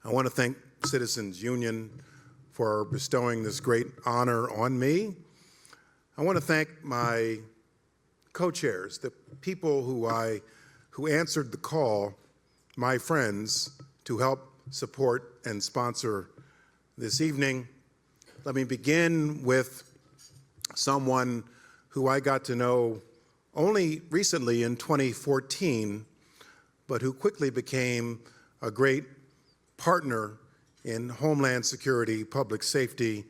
I want to thank Citizens Union for bestowing this great honor on me. I want to thank my co-chairs, the people who answered the call, my friends, to help support and sponsor this evening. Let me begin with someone who I got to know only recently in 2014, but who quickly became a great partner in Homeland Security, public safety.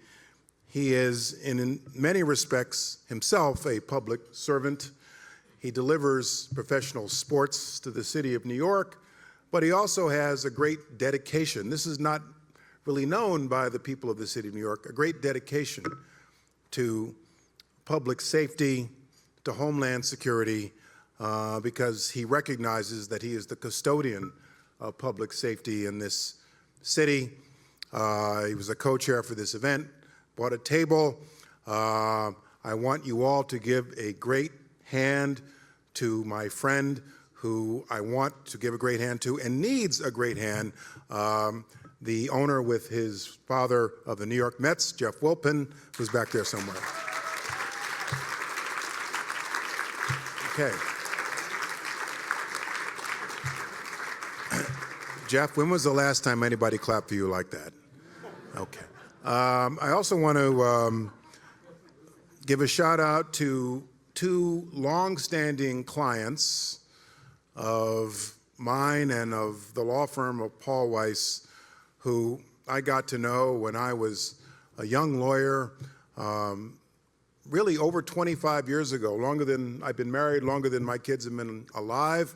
He is, in many respects, himself a public servant. He delivers professional sports to the city of New York, but he also has a great dedication. This is not really known by the people of the city of New York, a great dedication to public safety, to Homeland Security, because he recognizes that he is the custodian of public safety in this city. He was a co-chair for this event, bought a table. I want you all to give a great hand to my friend who I want to give a great hand to and needs a great hand, the owner with his father of the New York Mets, Jeff Wilpon, who's back there somewhere. Okay. Jeff, when was the last time anybody clapped for you like that? Okay. I also want to give a shout out to two long-standing clients of mine and of the law firm of Paul Weiss, who I got to know when I was a young lawyer, really over 25 years ago, longer than I've been married, longer than my kids have been alive.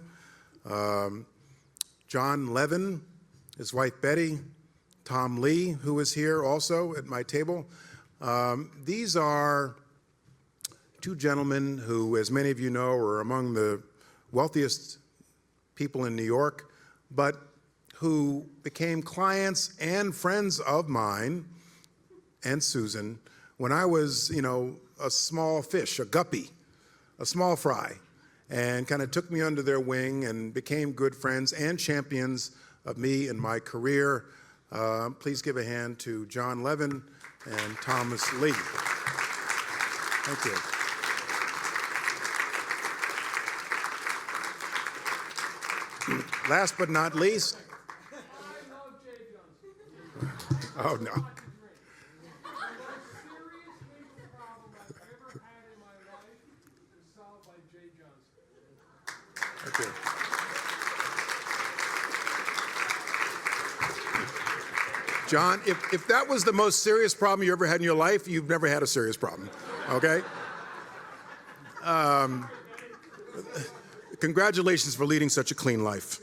John Levin, his wife Betty, Tom Lee, who is here also at my table. These are two gentlemen who, as many of you know, are among the wealthiest people in New York, but who became clients and friends of mine and Susan when I was, a small fish, a guppy, a small fry, and kind of took me under their wing and became good friends and champions of me and my career. Please give a hand to John Levin and Thomas Lee. Thank you. Last but not least. I love Jeh Johnson. Oh, no. The most serious legal problem I've ever had in my life is solved by Jeh Johnson. Thank you. John, if that was the most serious problem you ever had in your life, you've never had a serious problem, okay? Congratulations for leading such a clean life.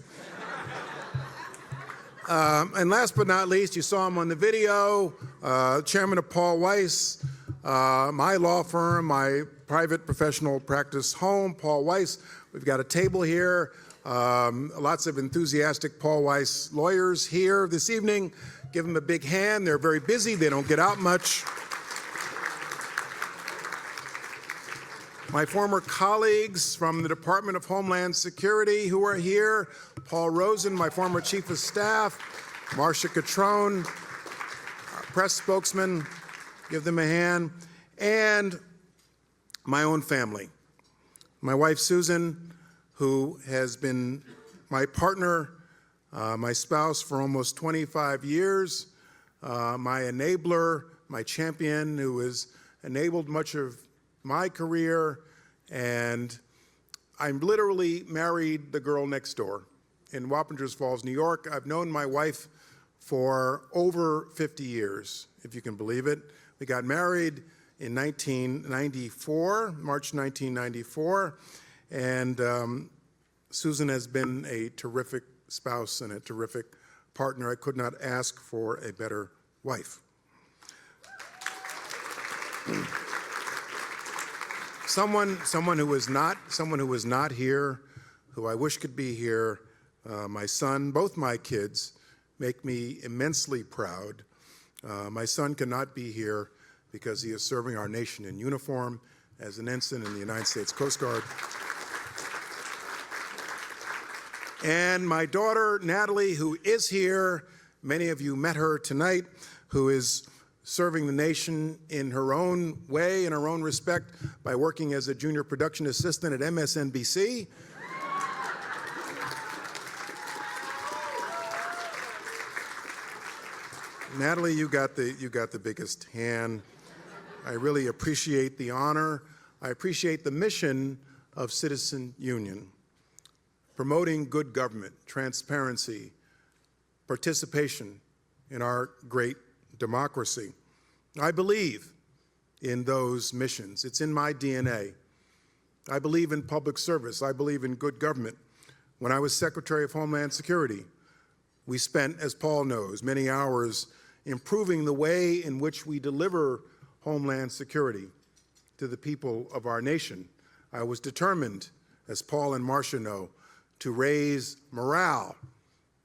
And last but not least, you saw him on the video, Chairman of Paul Weiss, my law firm, my private professional practice home, Paul Weiss. We've got a table here, lots of enthusiastic Paul Weiss lawyers here this evening. Give them a big hand. They're very busy. They don't get out much. My former colleagues from the Department of Homeland Security who are here, Paul Rosen, my former chief of staff, Marcia Catrone, our press spokesman, give them a hand, and my own family. My wife, Susan, who has been my partner, my spouse for almost 25 years, my enabler, my champion, who has enabled much of my career, and I'm literally married the girl next door in Wappingers Falls, New York. I've known my wife for over 50 years, if you can believe it. We got married in 1994, March 1994, and Susan has been a terrific spouse and a terrific partner. I could not ask for a better wife. Someone who is not here, who I wish could be here, my son, both my kids, make me immensely proud. My son cannot be here because he is serving our nation in uniform as an ensign in the United States Coast Guard. And my daughter, Natalie, who is here, Many of you met her tonight, who is serving the nation in her own way, in her own respect, by working as a junior production assistant at MSNBC. Natalie, you got the biggest hand. I really appreciate the honor. I appreciate the mission of Citizen Union, promoting good government, transparency, participation in our great democracy. I believe in those missions. It's in my DNA. I believe in public service. I believe in good government. When I was Secretary of Homeland Security, we spent, as Paul knows, many hours improving the way in which we deliver Homeland Security to the people of our nation. I was determined, as Paul and Marcia know, to raise morale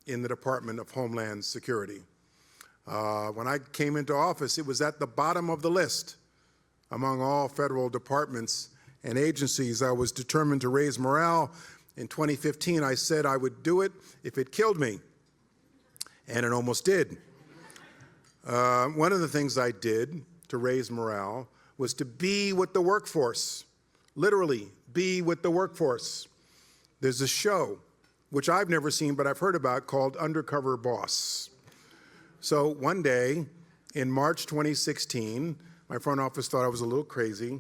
in the Department of Homeland Security. When I came into office, it was at the bottom of the list among all federal departments and agencies. I was determined to raise morale. In 2015, I said I would do it if it killed me, and it almost did. One of the things I did to raise morale was to be with the workforce, literally be with the workforce. There's a show, which I've never seen but I've heard about, called Undercover Boss. So one day in March 2016, my front office thought I was a little crazy.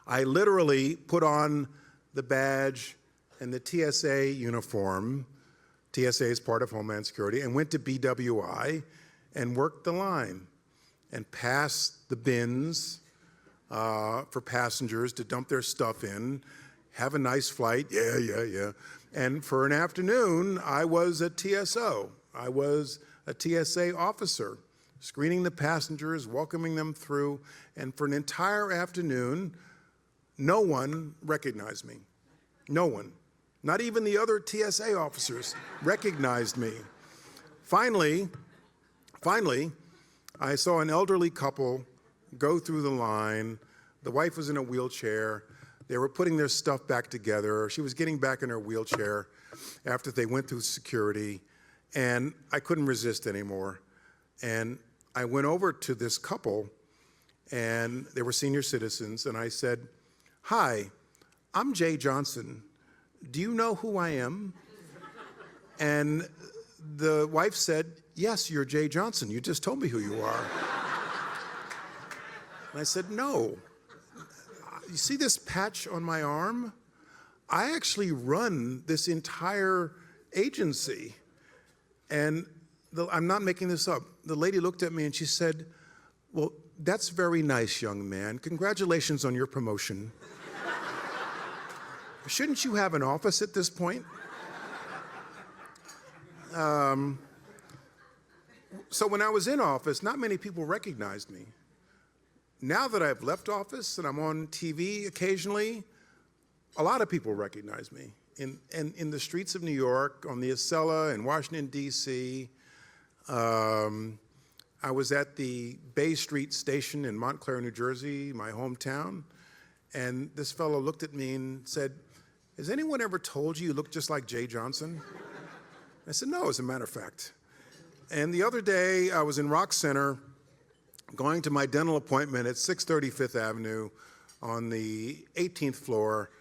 I literally put on the badge and the TSA uniform. TSA is part of Homeland Security, and went to BWI and worked the line and passed the bins for passengers to dump their stuff in, have a nice flight, yeah. And for an afternoon, I was a TSO. I was a TSA officer, screening the passengers, welcoming them through, and for an entire afternoon, no one recognized me. No one. Not even the other TSA officers recognized me. Finally, I saw an elderly couple go through the line. The wife was in a wheelchair. They were putting their stuff back together. She was getting back in her wheelchair after they went through security, and I couldn't resist anymore. And I went over to this couple, and they were senior citizens, and I said, "Hi, I'm Jeh Johnson. Do you know who I am?" And the wife said, "Yes, you're Jeh Johnson. You just told me who you are." And I said, "No. You see this patch on my arm? I actually run this entire agency." And I'm not making this up. The lady looked at me and she said, "Well, that's very nice, young man. Congratulations on your promotion. Shouldn't you have an office at this point?" So when I was in office, not many people recognized me. Now that I've left office and I'm on TV occasionally, a lot of people recognize me. In the streets of New York, on the Acela in Washington, D.C. I was at the Bay Street station in Montclair, New Jersey, my hometown, and this fellow looked at me and said, "Has anyone ever told you you look just like Jeh Johnson?" I said, "No, as a matter of fact." And the other day, I was in Rock Center going to my dental appointment at 630 Fifth Avenue on the 18th floor,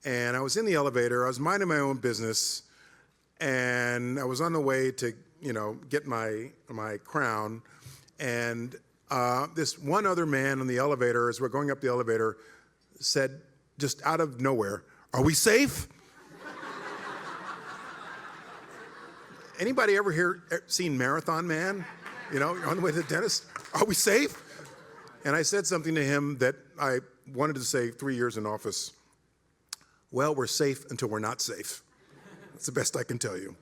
and I was in the elevator. I was minding my own business, and I was on the way to, get my crown, and this one other man in the elevator, as we're going up the elevator, said, just out of nowhere, "Are we safe?" Anybody ever seen Marathon Man? On the way to the dentist? "Are we safe?" And I said something to him that I wanted to say 3 years in office. "Well, we're safe until we're not safe." That's the best I can tell you.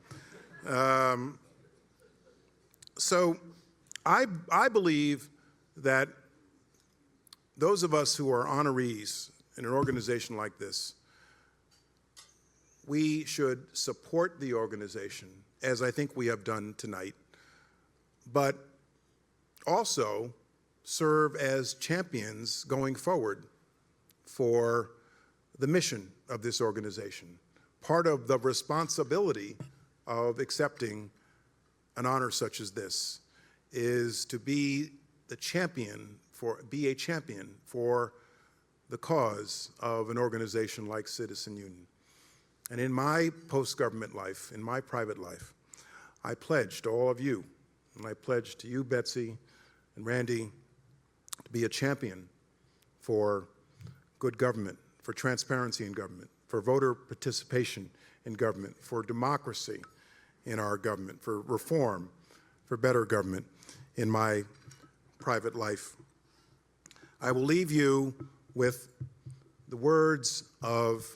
So I believe that those of us who are honorees in an organization like this, we should support the organization, as I think we have done tonight, but also serve as champions going forward for the mission of this organization. Part of the responsibility of accepting an honor such as this is to be a champion for the cause of an organization like Citizen Union. And in my post-government life, in my private life, I pledge to all of you, and I pledge to you, Betsy and Randy, to be a champion for good government, for transparency in government, for voter participation in government, for democracy in our government, for reform, for better government in my private life. I will leave you with the words of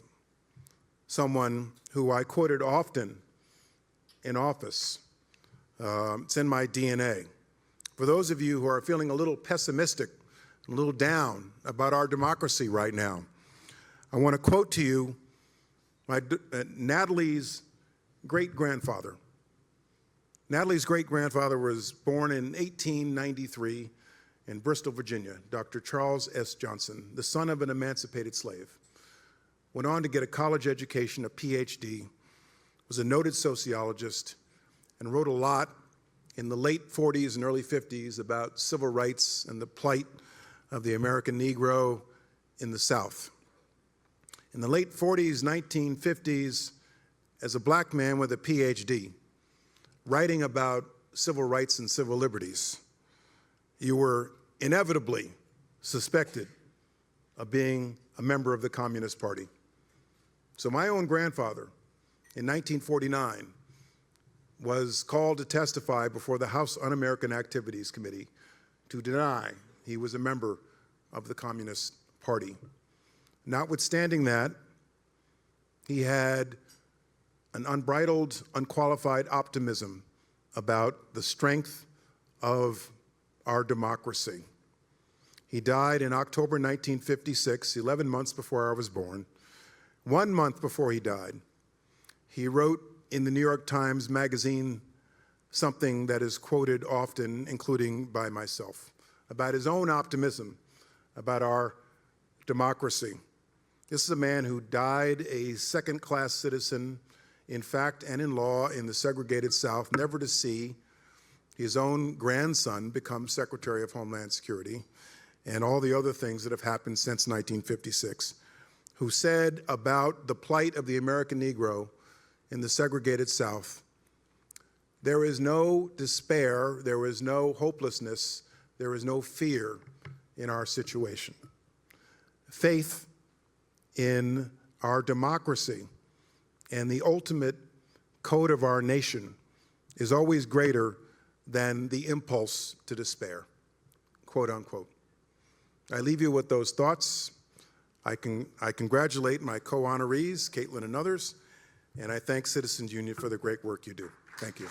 someone who I quoted often in office. It's in my DNA. For those of you who are feeling a little pessimistic, a little down about our democracy right now, I want to quote to you Natalie's great-grandfather. Natalie's great-grandfather was born in 1893 in Bristol, Virginia, Dr. Charles S. Johnson, the son of an emancipated slave. Went on to get a college education, a PhD, was a noted sociologist, and wrote a lot in the late 40s and early 50s about civil rights and the plight of the American Negro in the South. In the late 40s, 1950s, as a black man with a PhD, writing about civil rights and civil liberties, you were inevitably suspected of being a member of the Communist Party. So my own grandfather, in 1949, was called to testify before the House Un-American Activities Committee to deny he was a member of the Communist Party. Notwithstanding that, he had an unbridled, unqualified optimism about the strength of our democracy. He died in October 1956, 11 months before I was born. 1 month before he died, he wrote in the New York Times Magazine something that is quoted often, including by myself, about his own optimism about our democracy. This is a man who died a second-class citizen in fact and in law in the segregated South, never to see his own grandson become Secretary of Homeland Security, and all the other things that have happened since 1956, who said about the plight of the American Negro in the segregated South, there is no despair, there is no hopelessness, there is no fear in our situation. Faith in our democracy and the ultimate code of our nation is always greater than the impulse to despair, quote unquote. I leave you with those thoughts. I congratulate my co-honorees, Caitlin and others, and I thank Citizens Union for the great work you do. Thank you.